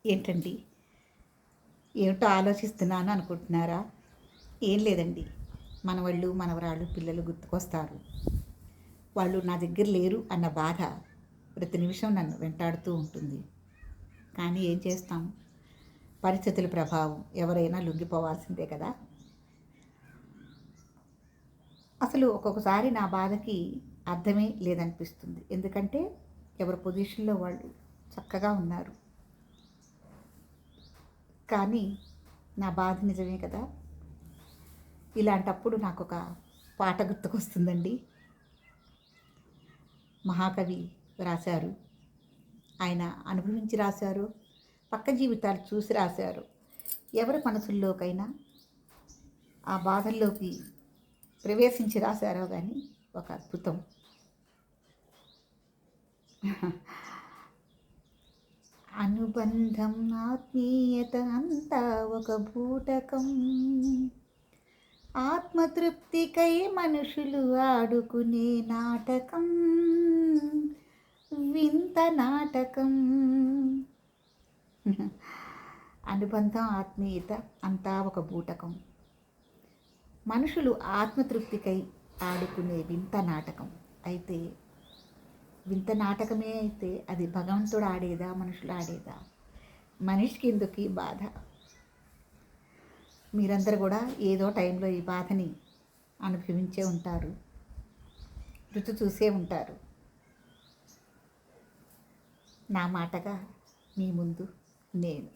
ఏంటండి, ఏమిటో ఆలోచిస్తున్నాను అనుకుంటున్నారా? ఏం లేదండి. మనవళ్ళు మనవరాళ్ళు పిల్లలు గుర్తుకొస్తారు. వాళ్ళు నా దగ్గర లేరు అన్న బాధ ప్రతి నిమిషం నన్ను వెంటాడుతూ ఉంటుంది. కానీ ఏం చేస్తాం, పరిస్థితుల ప్రభావం, ఎవరైనా లొంగిపోవాల్సిందే కదా. అసలు ఒక్కొక్కసారి నా బాధకి అర్థమే లేదనిపిస్తుంది. ఎందుకంటే ఎవరి పొజిషన్లో వాళ్ళు చక్కగా ఉన్నారు. కానీ నా బాధ నిజమే కదా. ఇలాంటప్పుడు నాకు ఒక పాట గుర్తుకొస్తుందండి. మహాకవి రాశారు. ఆయన అనుభవించి రాశారు, పక్క జీవితాలు చూసి రాశారు. ఎవరి మనసుల్లోకైనా ఆ బాధల్లోకి ప్రవేశించి రాశారో కానీ ఒక అద్భుతం. అనుబంధం ఆత్మీయత అంతా ఒక బూటకం, ఆత్మతృప్తికై మనుషులు ఆడుకునే నాటకం, వింత నాటకం. అనుబంధం ఆత్మీయత అంతా ఒక బూటకం, మనుషులు ఆత్మతృప్తికై ఆడుకునే వింత నాటకం. అయితే వింత నాటకమే అయితే అది భగవంతుడు ఆడేదా, మనుషులు ఆడేదా? మనిషికి ఎందుకు ఈ బాధ? మీరందరూ కూడా ఏదో టైంలో ఈ బాధని అనుభవించే ఉంటారు, రుచి చూసే ఉంటారు. నా మాటగా మీ ముందు నేను